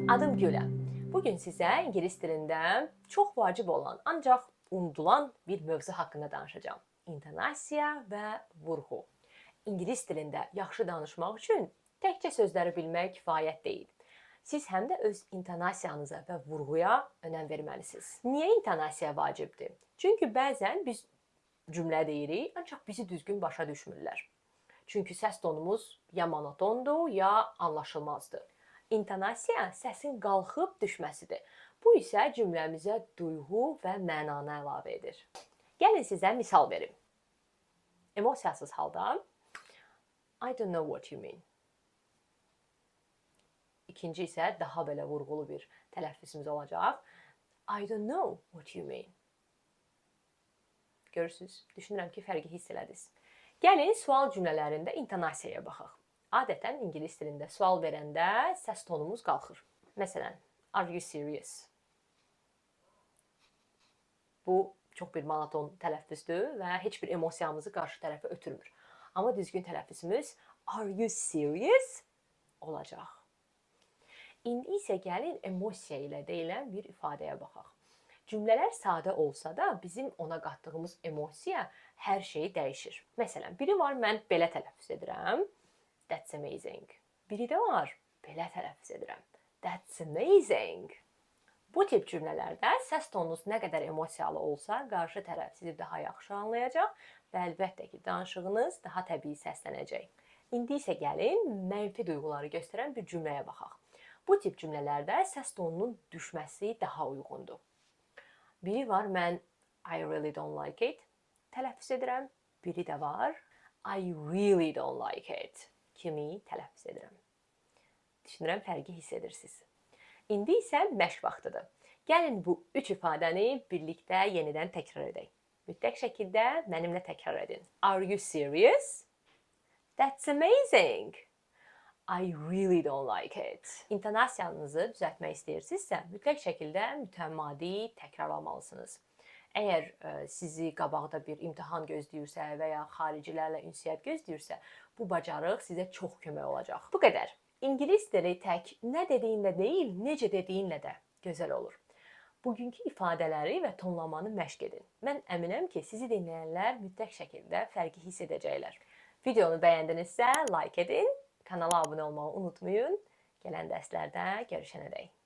Adım Gülə. Bugün sizə ingilis dilində çox vacib olan, ancaq unudulan bir mövzu haqqında danışacağam. İntonasiya və vurğu. İngilis dilində yaxşı danışmaq üçün təkcə sözləri bilmək kifayət deyil. Siz həm də öz intonasiyanıza və vurğuya önəm verməlisiniz. Niyə intonasiya vacibdir? Çünki bəzən biz cümlə deyirik, ancaq bizi düzgün başa düşmürlər. Çünki səs tonumuz ya monotondur, ya anlaşılmazdır. İntonasiya səsin qalxıb düşməsidir. Bu isə cümləmizə duyğu və mənanı əlavə edir. Gəlin sizə misal verim. Emosiyasız halda I don't know what you mean. İkinci isə daha belə vurğulu bir tələffüzümüz olacaq. I don't know what you mean. Görürsünüz, düşünürəm ki, fərqi hiss elədiniz. Gəlin sual cümlələrində intonasiyaya baxaq. Adətən ingilis dilində sual verəndə səs tonumuz qalxır. Məsələn, are you serious? Bu çox bir monoton tələffüzdür və heç bir emosiyamızı qarşı tərəfə ötürmür. Amma düzgün tələffüzümüz are you serious olacaq. İndi isə gəlin emosiya ilə deyilən bir ifadəyə baxaq. Cümlələr sadə olsa da bizim ona qatdığımız emosiya hər şeyi dəyişir. Məsələn, biri var mən belə tələffüz edirəm. That's amazing. Biri də var belə tələffüz edirəm. That's amazing. Bu tip cümlələrdə səs tonunuz nə qədər emosiyalı olsa, qarşı tərəf sizi daha yaxşı anlayacaq və əlbəttə ki, danışığınız daha təbii səslənəcək. İndi isə gəlin mənfi duyğuları göstərən bir cümləyə baxaq. Bu tip cümlələrdə səs tonunun düşməsi daha uyğundur. Biri var mən I really don't like it tələffüz edirəm. Biri də var I really don't like it kimi tələffüz edirəm. Düşünürəm fərqi hiss edirsiniz. İndi isə məşq vaxtıdır. Gəlin bu üç ifadəni birlikdə yenidən təkrar edək. Mütləq şəkildə mənimlə təkrar edin. Are you serious? That's amazing. I really don't like it. İntonasiyanızı düzəltmək istəyirsinizsə, mütləq şəkildə mütəmadi təkrarlamalısınız. Əgər sizi qabaqda bir imtahan gözləyirsə və ya xaricilərlə ünsiyyət gözləyirsə, bu bacarıq sizə çox kömək olacaq. Bu qədər. İngilis dili tək nə dediyinlə deyil, necə dediyinlə də gözəl olur. Bugünkü ifadələri və tonlamanı məşq edin. Mən əminəm ki, sizi dinləyənlər mütləq şəkildə fərqi hiss edəcəklər. Videonu bəyəndinizsə, like edin. Kanala abunə olmağı unutmayın. Gələn dərslərdə görüşənədək.